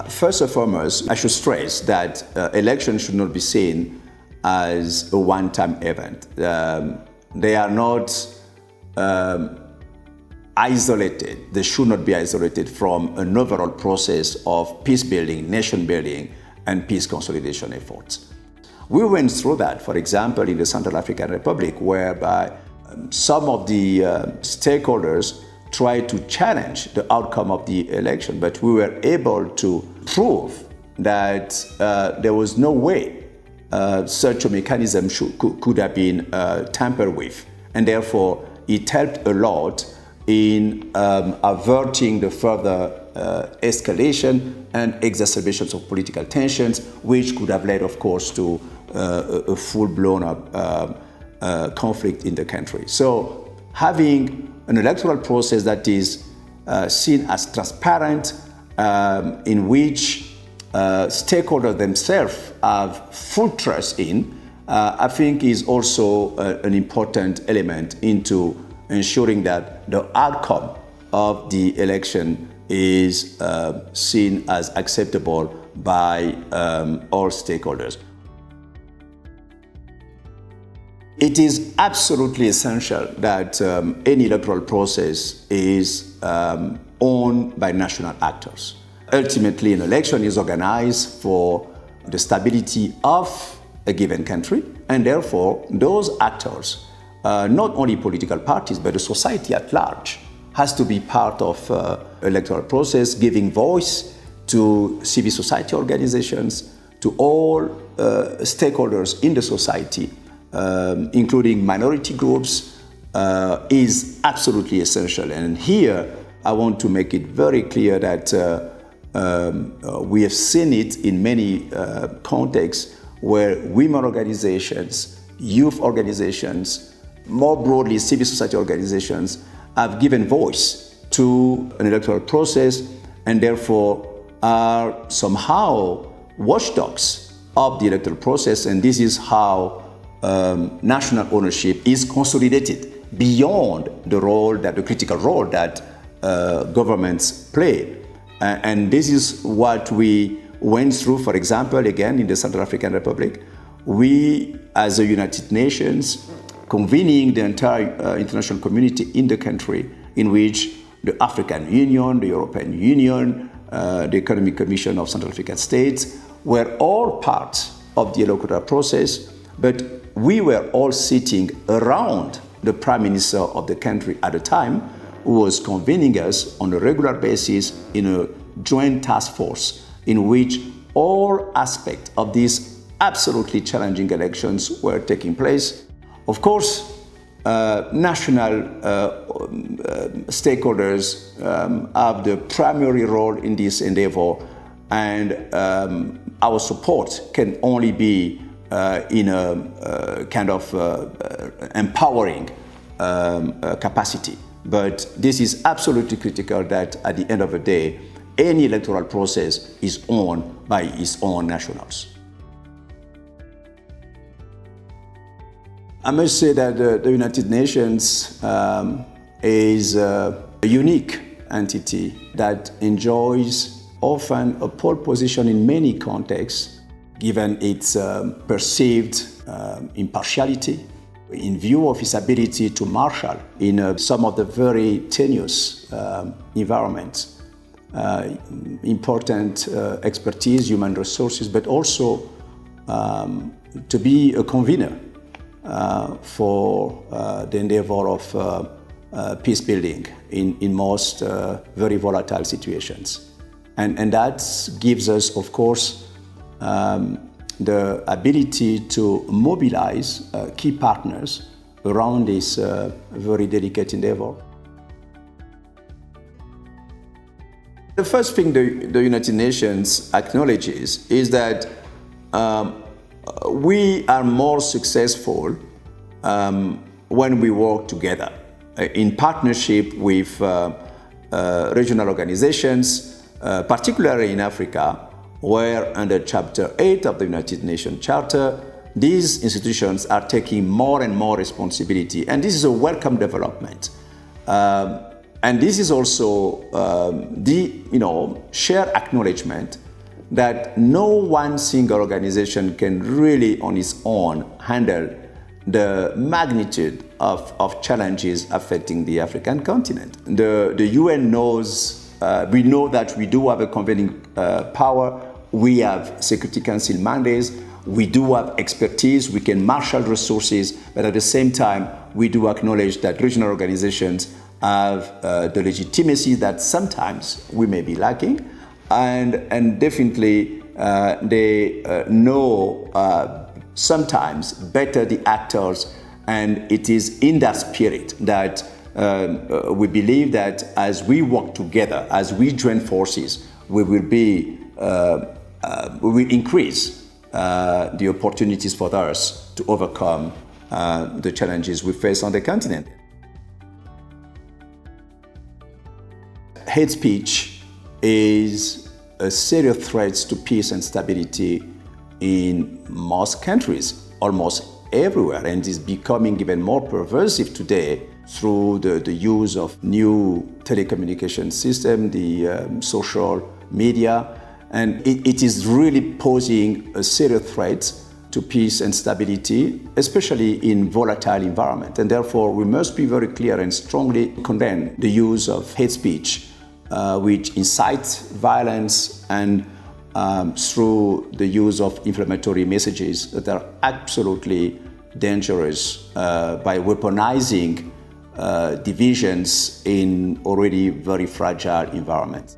First and foremost, I should stress that elections should not be seen as a one-time event. They are not isolated. They should not be isolated from an overall process of peace building, nation building, and peace consolidation efforts. We went through that, for example, in the Central African Republic, whereby some of the stakeholders tried to challenge the outcome of the election, but we were able to prove that there was no way such a mechanism could have been tampered with, and therefore it helped a lot in averting the further escalation and exacerbations of political tensions, which could have led, of course, to a full-blown conflict in the country. So having an electoral process that is seen as transparent, in which stakeholders themselves have full trust in, I think is also an important element into ensuring that the outcome of the election is seen as acceptable by all stakeholders. It is absolutely essential that any electoral process is owned by national actors. Ultimately, an election is organized for the stability of a given country, and therefore those actors, not only political parties, but the society at large, has to be part of electoral process, giving voice to civil society organizations, to all stakeholders in the society, including minority groups, is absolutely essential. And here, I want to make it very clear that we have seen it in many contexts where women organizations, youth organizations, more broadly civil society organizations, have given voice to an electoral process and therefore are somehow watchdogs of the electoral process. And this is how national ownership is consolidated beyond the critical role that governments play. And this is what we went through, for example, again, in the Central African Republic. We, as the United Nations, convening the entire international community in the country, in which the African Union, the European Union, the Economic Commission of Central African States were all part of the electoral process, but we were all sitting around the Prime Minister of the country at the time, who was convening us on a regular basis in a joint task force in which all aspects of these absolutely challenging elections were taking place. Of course, national stakeholders have the primary role in this endeavor, and our support can only be in a kind of empowering capacity. But this is absolutely critical that at the end of the day, any electoral process is owned by its own nationals. I must say that the United Nations is a unique entity that enjoys often a pole position in many contexts, given its perceived impartiality, in view of its ability to marshal in some of the very tenuous environments, important expertise, human resources, but also to be a convener for the endeavor of peace building in most very volatile situations. And that gives us, of course, the ability to mobilize key partners around this very delicate endeavor. The first thing the United Nations acknowledges is that we are more successful when we work together in partnership with regional organizations, particularly in Africa, where under Chapter 8 of the United Nations Charter, these institutions are taking more and more responsibility. And this is a welcome development. And this is also the shared acknowledgement that no one single organization can really on its own handle the magnitude of challenges affecting the African continent. The UN knows, we know that we do have a convening power, we have Security Council mandates, we do have expertise, we can marshal resources, but at the same time, we do acknowledge that regional organizations have the legitimacy that sometimes we may be lacking, and definitely they know sometimes better the actors, and it is in that spirit that we believe that as we work together, as we join forces, we will increase the opportunities for us to overcome the challenges we face on the continent. Hate speech is a serious threat to peace and stability in most countries, almost everywhere, and is becoming even more pervasive today through the use of new telecommunication system, the social media, and it is really posing a serious threat to peace and stability, especially in volatile environment. And therefore, we must be very clear and strongly condemn the use of hate speech, which incites violence and through the use of inflammatory messages that are absolutely dangerous by weaponizing divisions in already very fragile environments.